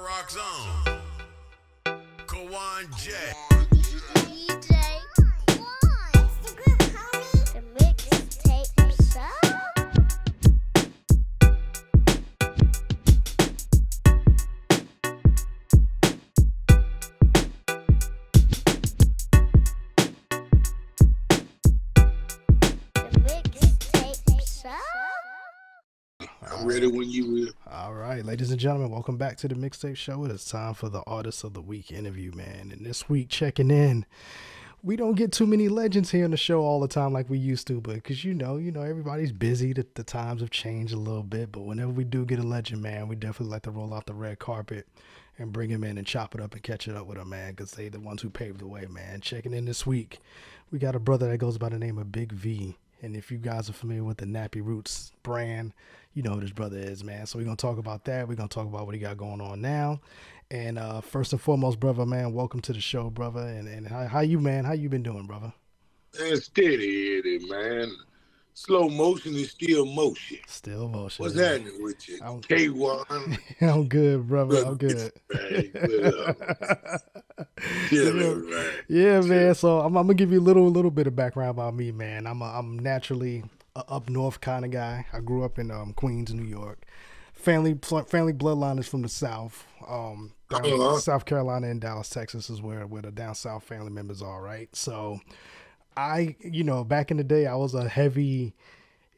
Rock Zone. Kawan J. DJ One. It's the group, homie. The mixtape show. The mixtape show. I'm ready when you will. All right, ladies and gentlemen, welcome back to the Mixtape Show. It is time for the Artist of the Week interview, man. And this week, checking in, we don't get too many legends here on the show all the time like we used to, but because you know, everybody's busy. The times have changed a little bit, but whenever we do get a legend, man, we definitely like to roll out the red carpet and bring him in and chop it up and catch it up with him, man, because they the ones who paved the way, man. Checking in this week, we got a brother that goes by the name of Big V. And if you guys are familiar with the Nappy Roots brand, you know who this brother is, man. So we're going to talk about that. We're going to talk about what he got going on now. And first and foremost, brother, man, welcome to the show, brother. And how you, man? How you been doing, brother? Man, steady, Eddie, man. Slow motion is still motion. Still motion. What's man. happening with you? I'm- K1. I'm good, brother. I'm good. Right, chilling, man. Yeah, man. So I'm gonna give you a little bit of background about me, man. I'm naturally a up north kind of guy. I grew up in Queens, New York. Family bloodline is from the South. South Carolina and Dallas, Texas is where the down south family members are, right? So back in the day, I was a heavy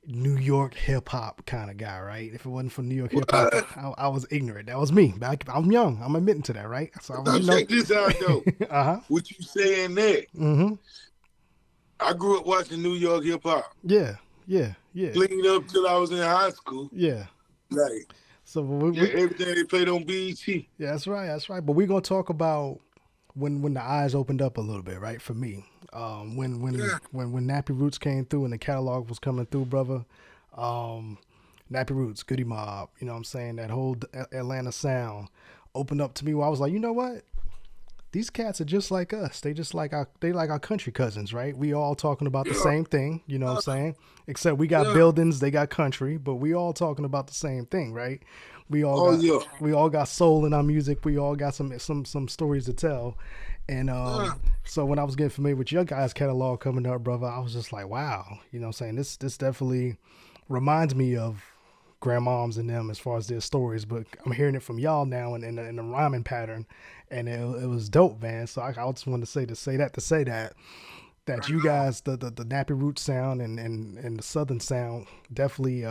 New York hip hop kind of guy, right? If it wasn't for New York hip hop, I was ignorant. That was me. I'm young. I'm admitting to that, right? So Now, check this out, though. What you saying there? Mm-hmm. I grew up watching New York hip hop. Yeah. Cleaned up till I was in high school. Yeah. Like, So everything they played on BET. yeah, that's right. But we're gonna talk about when the eyes opened up a little bit, right? For me, when Nappy Roots came through and the catalog was coming through, brother. Nappy Roots, Goody Mob, you know what I'm saying? That whole Atlanta sound opened up to me where I was like, you know what? These cats are just like us. They like our country cousins, right? We all talking about the same thing, you know what I'm saying? Except we got buildings, they got country, but we all talking about the same thing, right? We all got soul in our music. We all got some stories to tell. And so when I was getting familiar with your guys' catalog coming up, brother, I was just like, wow, you know what I'm saying? This definitely reminds me of grandmoms and them as far as their stories, but I'm hearing it from y'all now in the rhyming pattern, and it was dope, man. So I just wanted to say that you guys, the Nappy Roots sound and the Southern sound definitely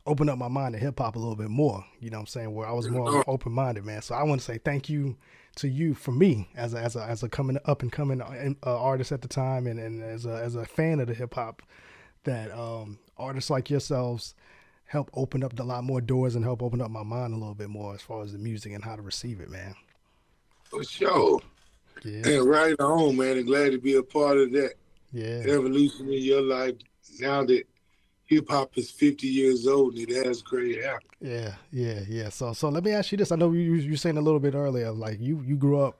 opened up my mind to hip hop a little bit more, you know what I'm saying, where I was more open minded, man. So I want to say thank you to you for me as a coming up and coming artist at the time, and as a fan of the hip hop, that artists like yourselves help open up a lot more doors and help open up my mind a little bit more as far as the music and how to receive it, man. For sure. Yeah. And right on, man. And glad to be a part of that evolution in your life now that hip-hop is 50 years old and it has great happened. Yeah. So let me ask you this. I know you were saying a little bit earlier, like you grew up,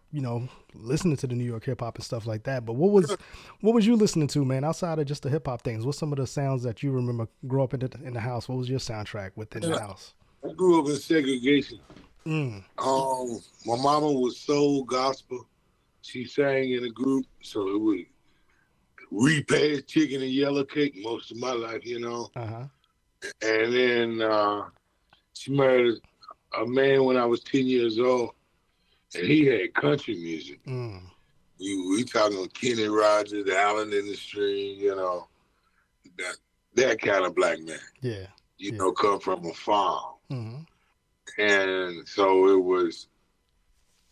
listening to the New York hip hop and stuff like that. But what was you listening to, man, outside of just the hip hop things? What's some of the sounds that you remember grow up in the house? What was your soundtrack within the house? I grew up in segregation. Mm. My mama was soul gospel. She sang in a group, so it was repass chicken and yellow cake most of my life, Uh-huh. And then she married a man when I was 10 years old, and he had country music. Mm. We talking Kenny Rogers, Allen in the Stream, that kind of black man. Yeah. Come from a farm. Mm-hmm. And so it was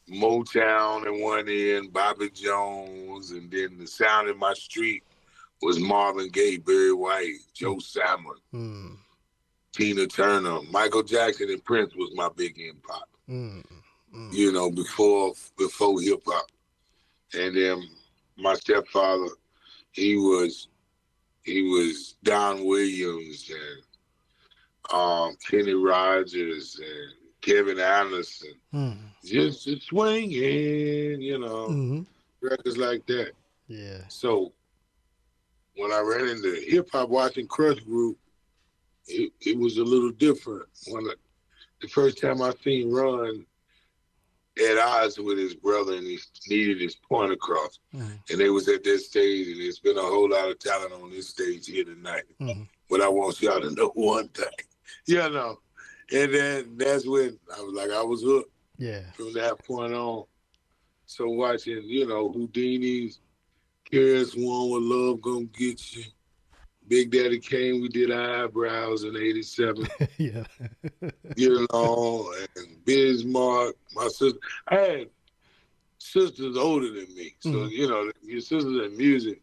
Motown in one end, Bobby Jones, and then the sound in my street was Marvin Gaye, Barry White, Joe Simon, Tina Turner, Michael Jackson, and Prince was my big impact. Before hip hop. And then my stepfather, he was Don Williams and Kenny Rogers and Kevin Anderson, just swinging, records like that. Yeah. So when I ran into hip hop watching Crush Group, it was a little different. The first time I seen Run, at odds with his brother, and he needed his point across. And they was at that stage, and there's been a whole lot of talent on this stage here tonight. But I want y'all to know one thing, you know. And then that's when I was like, I was hooked. Yeah. From that point on. So watching, you know, Houdini's, Curious One with Love Gonna Get You. Big Daddy Kane, we did Eyebrows in '87. Yeah. You know, and Bismarck, my sister. I had sisters older than me. So, you know, your sisters in music.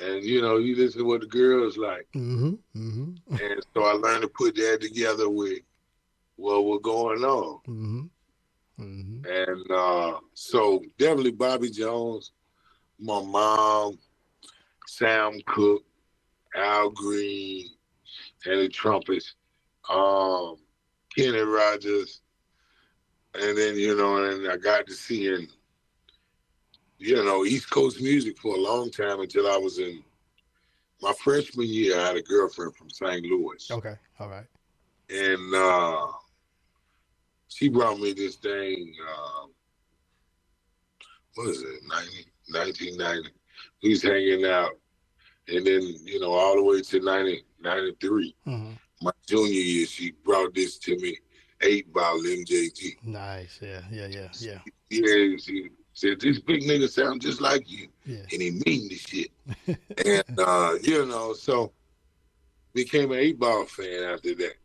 And, you know, you listen to what the girls like. And so I learned to put that together with what was going on. And so definitely Bobby Jones, my mom, Sam Cooke, Al Green, and the trumpets, Kenny Rogers, and then, you know, and I got to seeing, you know, East Coast music for a long time until I was in my freshman year. I had a girlfriend from St. Louis. Okay, all right. And she brought me this thing, what is it, 1990. We was hanging out. And then, you know, all the way to 93, my junior year, she brought this to me, 8-ball MJG. Nice, yeah. Yeah, she said, this big nigga sound just like you. Yeah. And he mean this shit. And, you know, so became an 8-ball fan after that.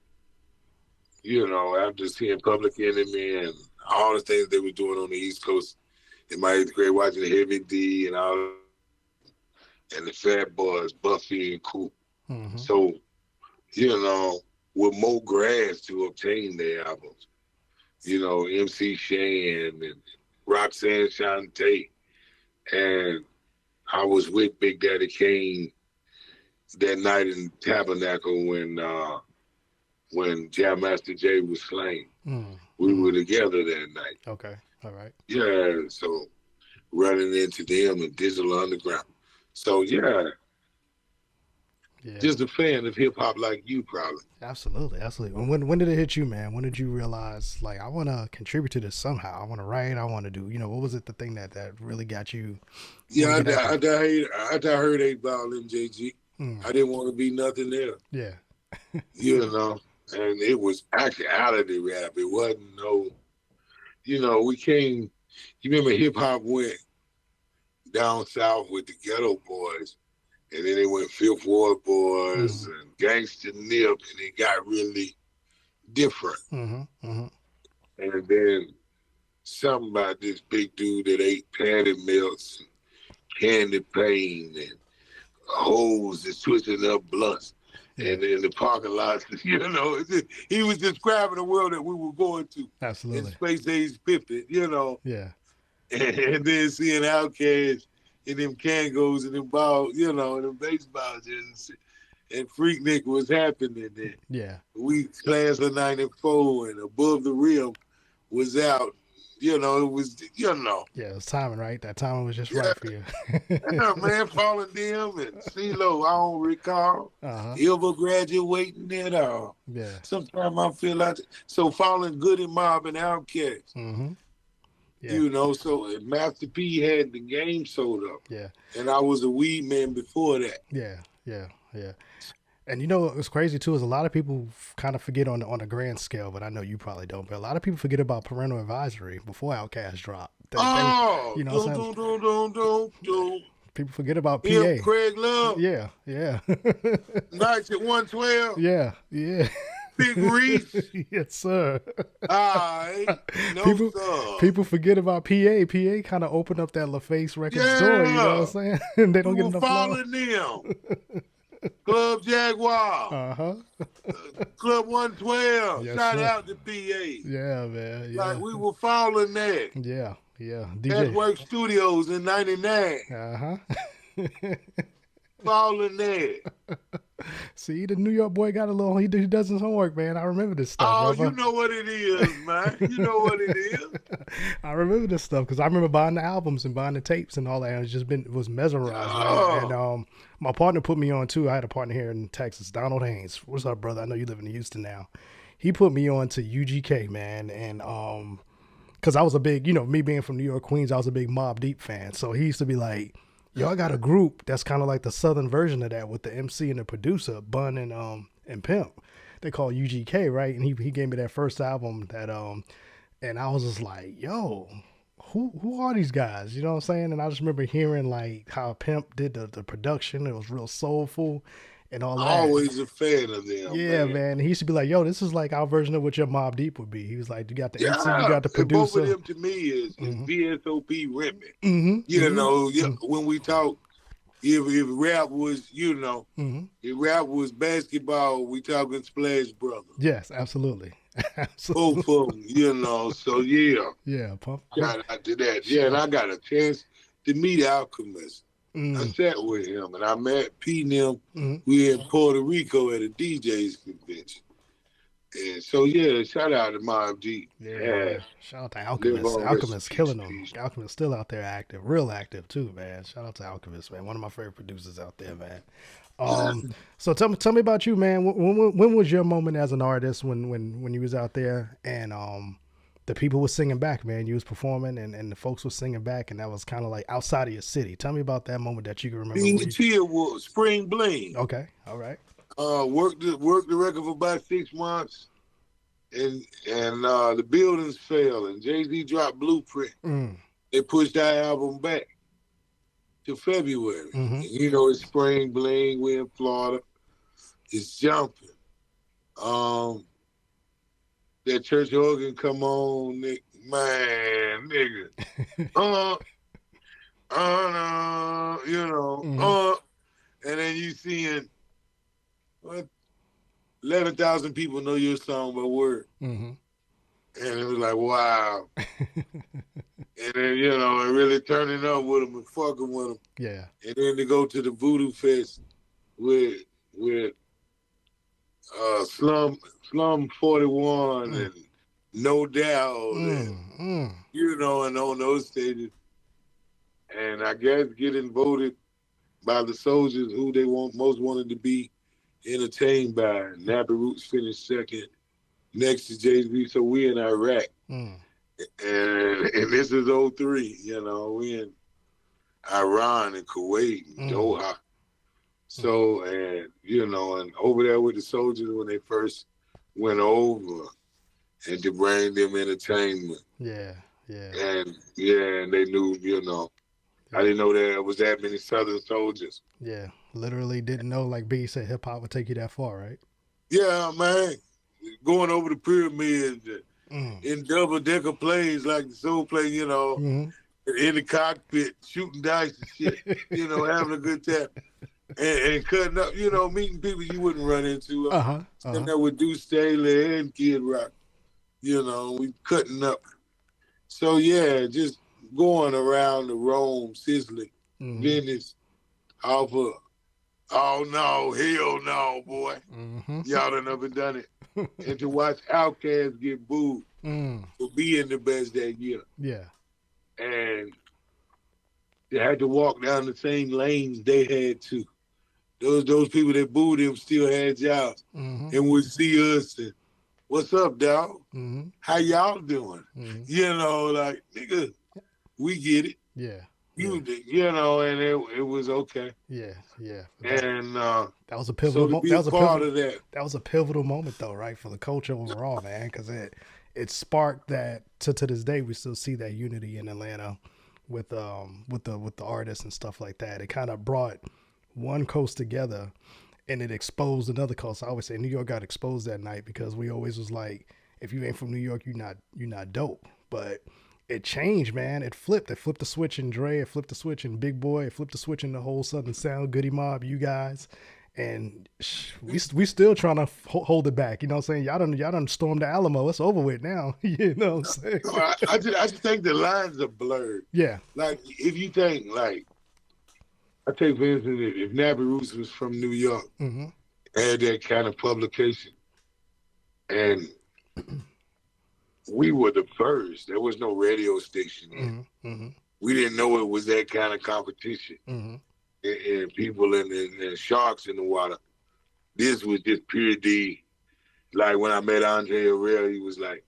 You know, after seeing Public Enemy and all the things they were doing on the East Coast in my 8th grade, watching Heavy D and all, and the Fat Boys, Buffy and Coop. So, you know, with more grads to obtain their albums, you know, MC Shan and Roxanne Shante. And I was with Big Daddy Kane that night in Tabernacle when Jam Master Jay was slain. We were together that night. Okay, all right. Yeah, so running into them and Digital Underground. So, yeah, just a fan of hip-hop like you, probably. Absolutely. When did it hit you, man? When did you realize, like, I want to contribute to this somehow? I want to write. I want to do, you know, what was it, the thing that really got you? Yeah, I heard 8-ball MJG. I didn't want to be nothing there. Yeah. You know, and it was actually out of the rap. It wasn't no, you know, you remember hip-hop went down south with the Ghetto Boys, and then they went Fifth Ward Boys and Gangsta Nip, and it got really different. And then something about this big dude that ate patty melts and candy cane and hoes and switching up blunts. And in the parking lots, you know, he was describing the world that we were going to. Absolutely. In Space Age 50, you know. Yeah. And then seeing Outkast and them Kangos and them balls, you know, and them baseball jerseys. And Freaknik was happening then. Yeah. We class of 94 and Above the Rim was out. You know, it was, you know. Yeah, it was timing, right? That timing was just right for you. Yeah, man, Fallen Dim and CeeLo, I don't recall ever graduating at all. Yeah. Sometimes I feel like, so Fallen Good and Mob and Outkast. Yeah. You know, so Master P had the game sold up. Yeah. And I was a weed man before that. Yeah. And you know what's crazy too is a lot of people kind of forget on a grand scale, but I know you probably don't. But a lot of people forget about parental advisory before Outkast dropped. You know, people forget about PA. Craig Love. Yeah. Nights at 112. Yeah. Big Reese. Yes, sir. People forget about PA. PA kind of opened up that LaFace record store. You know what I'm saying? And they don't get enough love. Them. Club Jaguar. Club 112. Yes, shout out to PA. Yeah, man. Yeah. Like we were following that. Yeah. DJ Work Studios in 99. Following that. See, the New York boy got a little, he does his homework, man. I remember this stuff. You know what it is, man. You know what it is. I remember this stuff because I remember buying the albums and buying the tapes and all that. It was mesmerized, man. And my partner put me on too. I had a partner here in Texas, Donald Haynes. What's up, brother? I know you live in Houston now. He put me on to UGK, man, and Because I was a big, you know, me being from New York, Queens, I was a big Mobb Deep fan. So he used to be like, yo, I got a group that's kind of like the southern version of that with the MC and the producer, Bun and Pimp. They call UGK, right? And he gave me that first album that and I was just like, yo, who are these guys? You know what I'm saying? And I just remember hearing like how Pimp did the production. It was real soulful and all that. Always a fan of them. Yeah, man. He used to be like, yo, this is like our version of what your Mobb Deep would be. He was like, you got the MC, you got the producer. Both of them to me is VSOP Remy. Mm-hmm. You know, when we talk, if rap was, you know, if rap was basketball, we talking Splash Brothers. Yes, absolutely. Absolutely. Both of them, you know, so yeah. Yeah, Pump. Shout out to that. Yeah, and I got a chance to meet Alchemist. I sat with him, and I met P and them. We in Puerto Rico at a DJ's convention. And so, yeah, shout out to Mobb Deep. Yeah. Shout out to Alchemist. Alchemist killing them. Alchemist still out there active, real active too, man. Shout out to Alchemist, man. One of my favorite producers out there, man. So tell me about you, man. When was your moment as an artist when you was out there and the people were singing back, man? You was performing and the folks were singing back, and that was kind of like outside of your city. Tell me about that moment that you can remember. Was Spring Bling. Okay, all right. Worked the record for about 6 months, and the buildings fell, and Jay-Z dropped Blueprint. They pushed our album back to February. And, you know, it's Spring Bling. We're in Florida. It's jumping. That church organ come on, nigga. You know, and then you seeing what 11,000 people know your song by word. And it was like, wow. And then, you know, and really turning up with them and fucking with them. Yeah. And then to go to the Voodoo Fest with Slum 41 and No Doubt, and, you know, and on those stages. And I guess getting voted by the soldiers who they most wanted to be entertained by. Nappy Roots finished second next to Jay-Z, so we in Iraq. And this is 03, you know, we in Iran and Kuwait and Doha. So, and, you know, and over there with the soldiers when they first went over and to bring them entertainment. Yeah. And, and they knew, you know, I didn't know there was that many Southern soldiers. Yeah, literally didn't know, like B said, hip-hop would take you that far, right? Yeah, man. Going over the pyramids in double-decker planes like the Soul Plane, you know, in the cockpit, shooting dice and shit, you know, having a good time. And cutting up, you know, meeting people you wouldn't run into. And that with Deuce Staley and Kid Rock, you know, we cutting up. So, yeah, just going around the Rome, Sicily, Venice, off of, oh, no, hell no, boy. Y'all done never done it. And to watch Outkast get booed for being the best that year. Yeah. And they had to walk down the same lanes they had to. Those people that booed them still had jobs and would see us and, what's up, dog? How y'all doing? You know, like, nigga, we get it. Yeah. You know, and it was okay. Yeah. And that was a pivotal moment. That was a pivotal moment, though, right, for the culture overall, man, because it sparked that. To this day, we still see that unity in Atlanta with the artists and stuff like that. It kind of brought one coast together, and it exposed another coast. I always say New York got exposed that night because we always was like, if you ain't from New York, you're not dope. But it changed, man. It flipped. It flipped the switch in Dre. It flipped the switch in Big Boy. It flipped the switch in the whole Southern Sound, Goody Mob, you guys. And we still trying to hold it back. You know what I'm saying? Y'all done stormed the Alamo. It's over with now. You know what I'm saying? I just think the lines are blurred. Yeah. Like, if you think, like, I take for instance, if Nappy Roots was from New York, had that kind of publication, and we were the first. There was no radio station yet. We didn't know it was that kind of competition. And people and sharks in the water. This was just pure D. Like when I met Andre Harrell, he was like,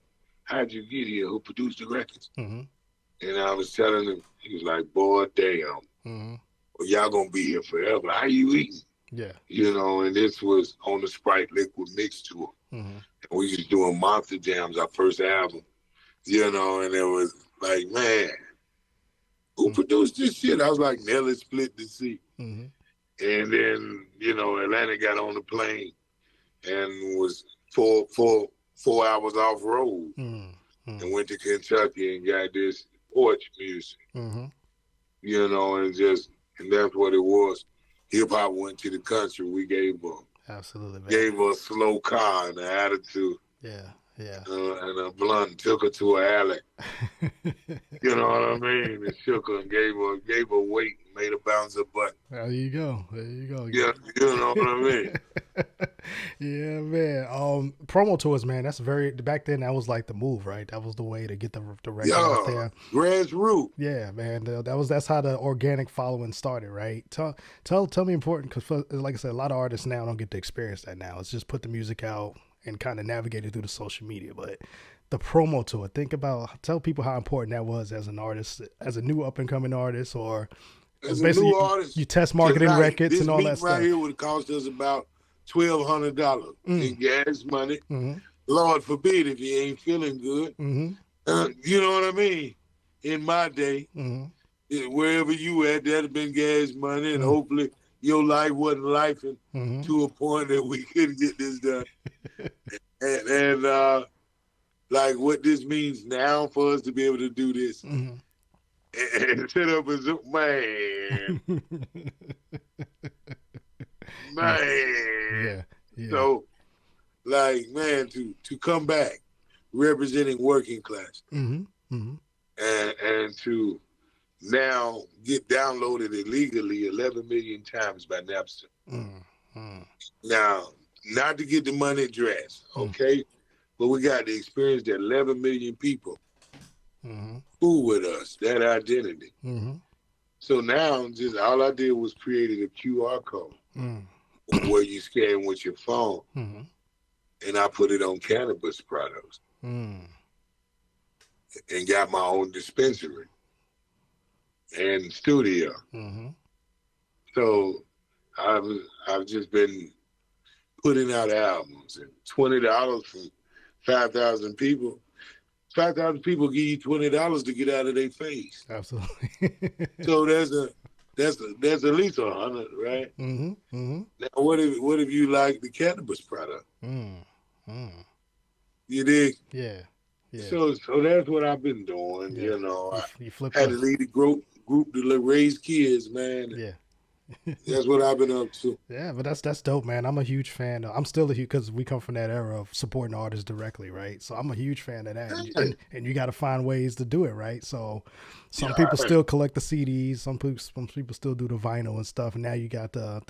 how'd you get here? Who produced the records? Mm-hmm. And I was telling him, he was like, boy, damn. Mm-hmm. Well, y'all gonna be here forever. How you eating? Yeah. You know, and this was on the Sprite Liquid mix tour. Mm-hmm. And we was doing Monster Jams, our first album. You know, and it was like, man, who produced this shit? I was like, Nelly Split the Sea. Mm-hmm. And then, you know, Atlanta got on the plane and was four hours off road Mm-hmm. and went to Kentucky and got this porch music. Mm-hmm. You know, and that's what it was. Hip hop went to the country. We gave Absolutely, man. her a slow car and an attitude. Yeah. And a blunt, took her to an alley. You know what I mean? And shook her and gave her weight, made her bounce her butt. There you go. Yeah, you know what I mean? Yeah, man. Promo tours, man. That's back then. That was like the move, right? That was the way to get the record out there. Grassroots. Yeah, man. That's how the organic following started, right? Tell me important, because like I said, a lot of artists now don't get to experience that now. It's just put the music out and kind of navigate it through the social media. But the promo tour, tell people how important that was as an artist, as a new up and coming artist, or as a new artist. You test marketing records and all that stuff. This right here would cost us about $1,200 in gas money. Mm-hmm. Lord forbid if you ain't feeling good. Mm-hmm. You know what I mean? In my day, wherever you at, that'd been gas money, and hopefully your life wasn't lifing to a point that we couldn't get this done. and like what this means now for us to be able to do this and set up as man. Man. Yeah. So, like, man, to come back representing working class and to now get downloaded illegally 11 million times by Napster. Now, not to get the money dressed, okay? But we got to experience that 11 million people fool with us, that identity. So now, just all I did was created a QR code where you scan with your phone, and I put it on cannabis products and got my own dispensary and studio. So I've just been putting out albums, and $20 from 5,000 people. 5,000 people give you $20 to get out of their face. Absolutely. So that's at least 100, right? Now, what if you like the cannabis product? You dig? Yeah. So that's what I've been doing. You know, you I had to lead a group to raise kids, man. Yeah. That's what I've been up to. Yeah, but that's dope, man. I'm a huge fan. I'm still a huge, because we come from that era of supporting artists directly, right? So I'm a huge fan of that. And you got to find ways to do it, right? So some people still collect the CDs. Some people still do the vinyl and stuff. And now you got the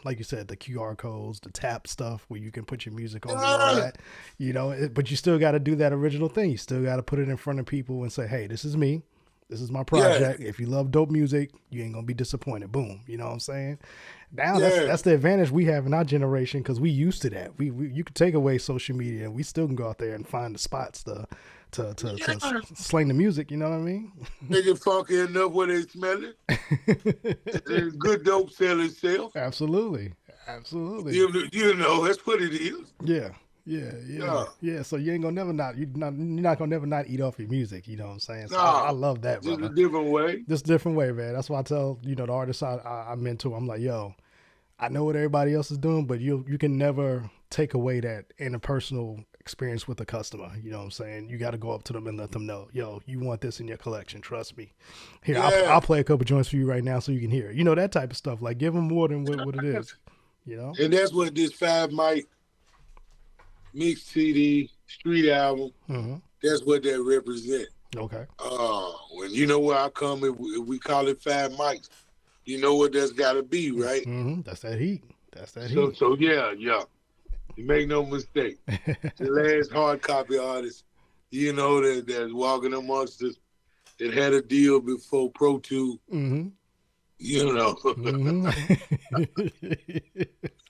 like you said, the QR codes, the tap stuff where you can put your music on and all that. You know, but you still got to do that original thing. You still got to put it in front of people and say, hey, this is me. This is my project. If you love dope music, you ain't gonna be disappointed. Boom. You know what I'm saying? Now that's the advantage we have in our generation, because we used to that. You could take away social media and we still can go out there and find the spots to sling the music. You know what I mean? Make it funky enough where they smell it. Good dope sell itself. Absolutely. You know, that's what it is. Yeah. So you ain't gonna you're not gonna never not eat off your music. You know what I'm saying? So No, I love that, brother. Just a different way. Just a different way, man. That's why I tell the artists I mentor. I'm like, yo, I know what everybody else is doing, but you can never take away that interpersonal experience with the customer. You know what I'm saying? You got to go up to them and let them know, yo, you want this in your collection. Trust me. Here, I'll play a couple joints for you right now so you can hear it. You know, that type of stuff. Like, give them more than what it is. You know? And that's what this 5 mic mix CD street album, that's what that represent. Okay. When you know where I come, if we call it 5 mics, you know what that's got to be, right? That's that heat. Heat. So yeah. You make no mistake. The last hard copy artist, you know, that's walking amongst us, that had a deal before Pro 2. You know.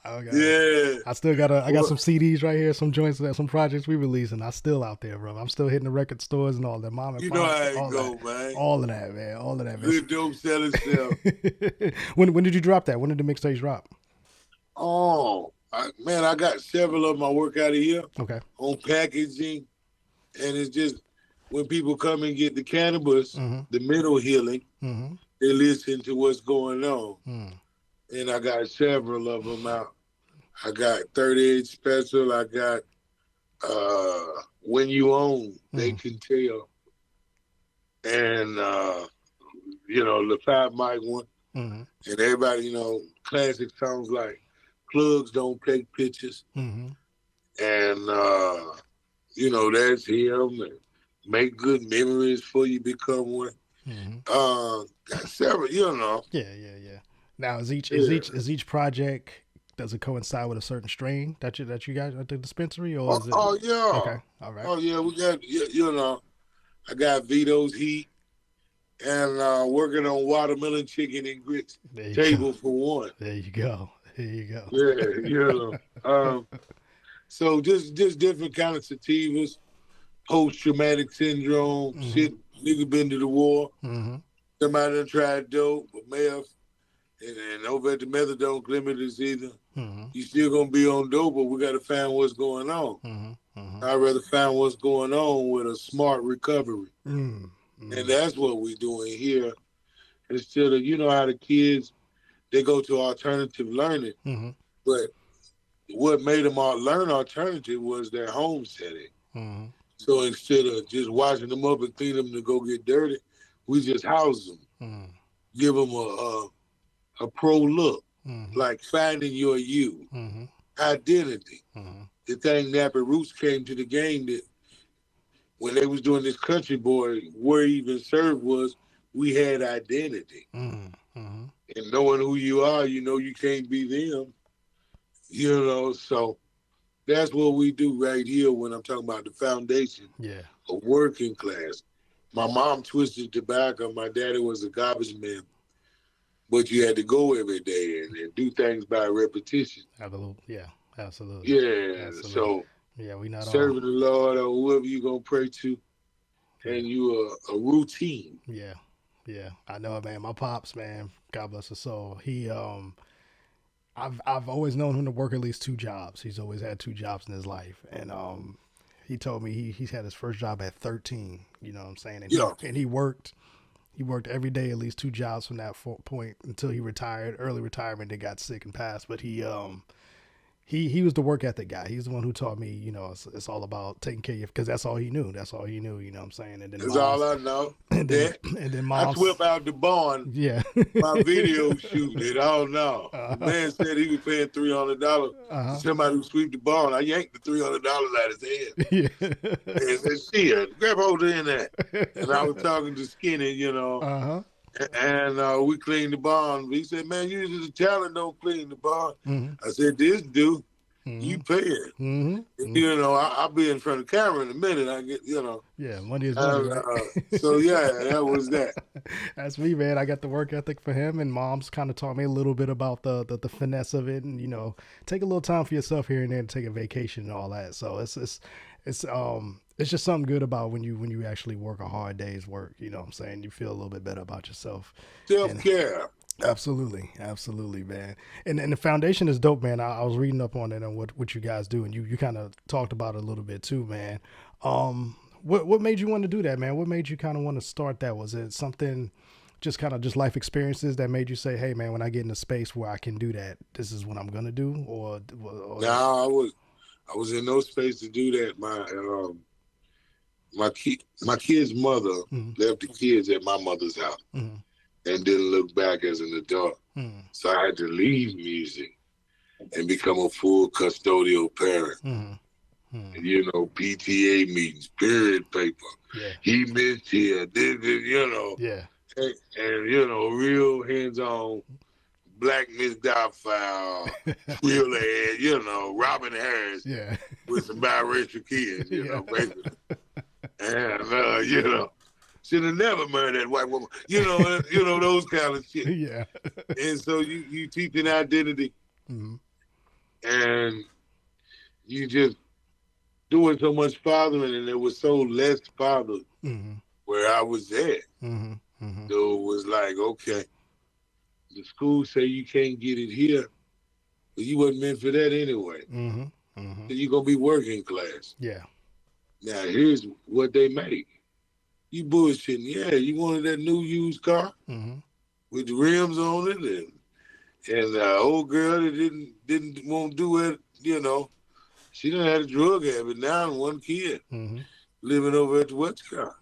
Yeah. I still got I got some CDs right here, some joints, some projects we releasing. I still out there, bro. I'm still hitting the record stores and all that. Mom and You pop, know how it all go, that, man. all of that, man. All of that, man. Good dope selling stuff. When did you drop that? When did the mixtapes drop? Oh, man, I got several of them I work out of here. Okay. On packaging, and it's just when people come and get the cannabis, the mental healing, they listen to what's going on. And I got several of them out. I got 38 Special. I got When You Own, They Can Tell. And, the 5 mic one. And everybody, classic songs like Plugs Don't Take Pictures. And, that's him. And Make Good Memories Before You Become One. Got several, Yeah. Now is each project, does it coincide with a certain strain that you got at the dispensary, or is it? Oh yeah. Okay. All right. Oh yeah, we got I got Vito's Heat and working on watermelon chicken and grits. Table for one. There you go. Yeah, so just different kind of sativas, post-traumatic syndrome, shit, nigga been to the war. Somebody done tried dope, but meth, and over at the methadone clinic is either you still gonna be on dope, but we gotta find what's going on. I'd rather find what's going on with a smart recovery. And that's what we're doing here. Instead of, how the kids, they go to alternative learning, but what made them all learn alternative was their home setting. So instead of just washing them up and clean them to go get dirty, we just house them, give them a pro look, like finding your you, identity. The thing Nappy Roots came to the game that when they was doing this country boy, where he even served was we had identity. And knowing who you are, you can't be them. So that's what we do right here when I'm talking about the foundation of working class. My mom twisted tobacco. My daddy was a garbage man. But you had to go every day and do things by repetition. Absolutely. Yeah. Absolutely. Yeah. Absolutely. So we not serving the Lord or whoever you're going to pray to, and you a routine. Yeah. I know it, man. My pops, man, God bless his soul. He, I've always known him to work at least 2 jobs. He's always had 2 jobs in his life. And, he told me he's had his first job at 13, you know what I'm saying? And he worked every day, at least 2 jobs from that point until he retired, early retirement, and got sick and passed. But he was the work ethic guy. He's the one who taught me, it's all about taking care of you, because that's all he knew. That's all he knew, you know what I'm saying? And then that's all I know. And then I swept out the barn. Yeah. My video shooting it all now. The man said he was paying $300. Somebody who sweep the barn. I yanked the $300 out of his head. Yeah. And said, shit, grab hold of that. And I was talking to Skinny, and we cleaned the barn. He said, man, usually the talent don't clean the barn. I said, this do. You pay it. I'll be in front of the camera in a minute. I get, Yeah, money is money, right? So, yeah, that was that. That's me, man. I got the work ethic for him, and Mom's kind of taught me a little bit about the finesse of it, and, take a little time for yourself here and there to take a vacation and all that. So it's just something good about when you actually work a hard day's work, you know what I'm saying? You feel a little bit better about yourself. Self-care. Absolutely, man. And the foundation is dope, man. I was reading up on it and what you guys do, and you kind of talked about it a little bit too, man. What made you want to do that, man? What made you kind of want to start that? Was it something just life experiences that made you say, hey, man, when I get in a space where I can do that, this is what I'm gonna do? Or No, I was in no space to do that. My kid's mother left the kids at my mother's house. And didn't look back as an adult. So I had to leave music and become a full custodial parent. And, PTA meetings, period paper. Yeah. He missed here, Yeah. And real hands-on Black Miss Doubtfire, real ad, Robin Harris with some biracial kids, basically. And, should have never married that white woman. Those kind of shit. Yeah. And so you teach an identity. and you just doing so much fathering, and there was so less father where I was at. So it was like, okay, the school say you can't get it here, but you wasn't meant for that anyway. So you're going to be working class. Yeah. Now, here's what they make. You bullshitting. Yeah, you wanted that new used car with the rims on it, and the old girl that didn't want to do it, you know, she done had a drug habit now and one kid living over at the Westcott.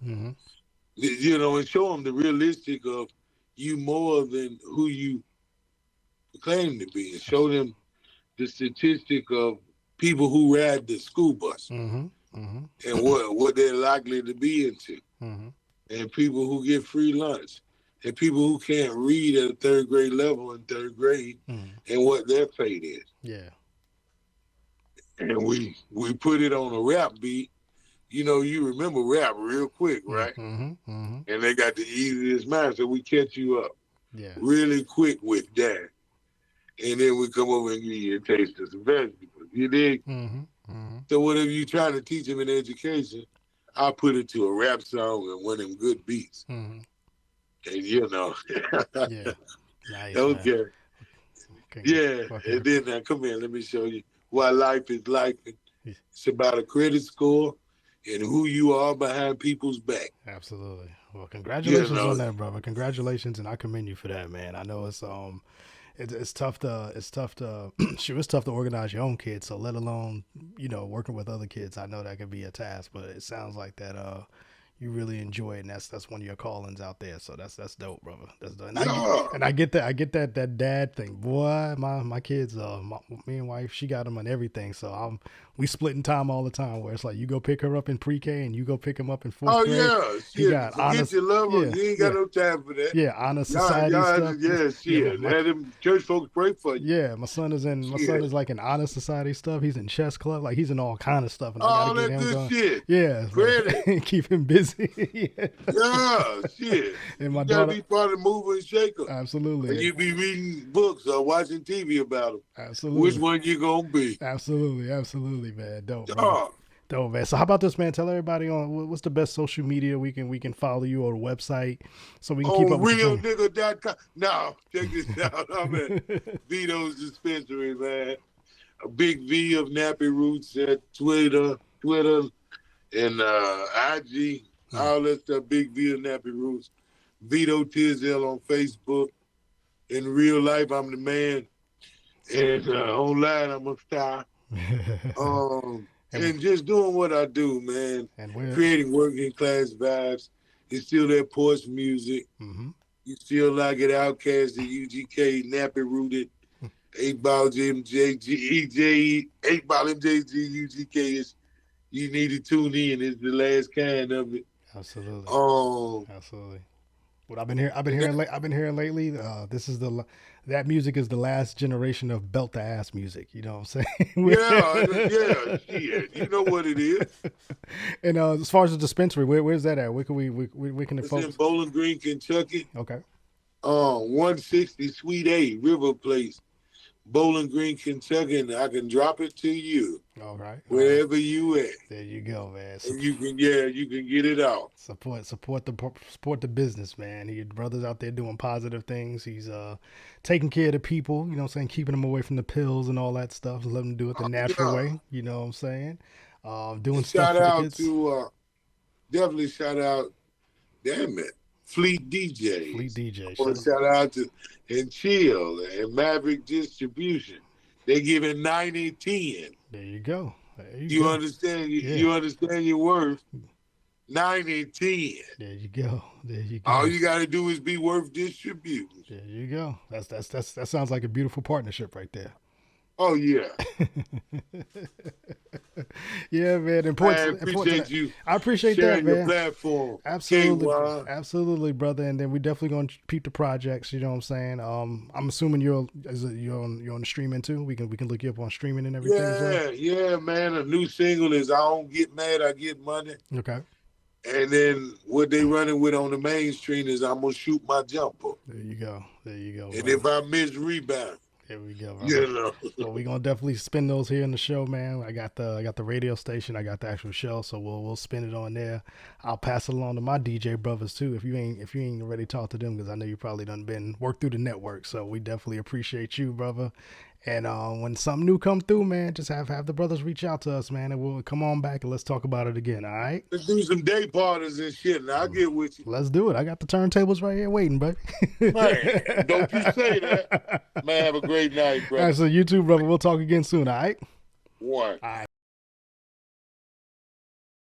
You know, and show them the realistic of you more than who you claim to be, and show them the statistic of people who ride the school bus and what they're likely to be into, and people who get free lunch, and people who can't read at a third grade level in third grade, and what their fate is. Yeah. And we put it on a rap beat. You know, you remember rap real quick, right? And they got the easiest mind, so we catch you up really quick with that. And then we come over and give you a taste of some vegetables. You dig? So whatever you trying to teach them in education, I put it to a rap song and one of them good beats. And you know. Yeah. Nice, okay. Man. Yeah. Okay. And then now come here, let me show you why life is life. It's about a credit score and who you are behind people's back. Absolutely. Well, congratulations on that, brother. Congratulations, and I commend you for that, man. I know it's tough to sure, it's tough to organize your own kids, so let alone, you know, working with other kids. I know that could be a task, but it sounds like that you really enjoy it, and that's one of your callings out there. So that's dope, brother. That's dope. And I get that dad thing. Boy, my kids, me and wife, she got them on everything. So we splitting time all the time, where it's like you go pick her up in pre-K and you go pick him up in fourth grade. Oh yeah, forget your lover. You ain't got no time for that. Yeah, honor society stuff. Yeah, shit. Had them church folks pray for you. Yeah, my son is like in honor society stuff. He's in chess club, like he's in all kind of stuff. And I gotta get him good going. Shit. Yeah, like, keep him busy. Yeah, shit. And my you daughter gotta be part of the mover and shaker. Absolutely. And you be reading books or watching TV about them. Absolutely. Which one you gonna be? Absolutely, man. Dope. Dope, man. So how about this, man? Tell everybody on what's the best social media we can follow you, or the website, so we can keep up with realnigga.com. No, check this out. I'm at Vito's Dispensary, man. A big V of Nappy Roots at Twitter, and IG. All that stuff. Big V of Nappy Roots. Vito Tisdale on Facebook. In real life, I'm the man. And online, I'm a star. And just doing what I do, man. And creating working class vibes. It's still that porch music. You still like it, Outkast, the UGK, Nappy Rooted, 8-Ball MJG, 8-Ball MJG, UGK is, you need to tune in. It's the last kind of it. Absolutely. Absolutely. What I've been hearing lately. That music is the last generation of belt to ass music. You know what I'm saying? yeah. You know what it is. And as far as the dispensary, where's that at? Where can it's in Bowling Green, Kentucky. Okay. 160 Suite A, River Place, Bowling Green, Kentucky, and I can drop it to you. All right. Wherever you at. There you go, man. And you can get it out. Support the business, man. Your brother's out there doing positive things. He's taking care of the people, you know what I'm saying, keeping them away from the pills and all that stuff, letting them do it the natural way, you know what I'm saying? Doing stuff for the kids. Definitely shout out, damn it, Fleet DJ. I want to shout out to and Chill and Maverick Distribution. They giving 90-10. There you go. You understand? You understand your worth. 90-10. There you go. All you got to do is be worth distributing. There you go. That sounds like a beautiful partnership right there. Oh yeah. Yeah, man. Important. I appreciate that, man. Your platform. Absolutely, brother. And then we definitely gonna peep the projects. You know what I'm saying? I'm assuming you're on the streaming too. We can look you up on streaming and everything. Yeah, man. A new single is "I Don't Get Mad, I Get Money." Okay. And then what they running with on the mainstream is "I'm gonna shoot my jumper." There you go. And if I miss, rebound. There we go, brother. You know. Well, we're gonna definitely spin those here in the show, man. I got the radio station, I got the actual show, so we'll spin it on there. I'll pass it along to my DJ brothers too. If you ain't already talked to them, because I know you probably done been worked through the network. So we definitely appreciate you, brother. And when something new come through, man, just have the brothers reach out to us, man, and we'll come on back and let's talk about it again. All right? Let's do some day parties and shit. Now I'll get with you. Let's do it. I got the turntables right here waiting, baby. Man, don't you say that. Man, have a great night, bro. All right, so you too, brother. We'll talk again soon, all right? One. All right.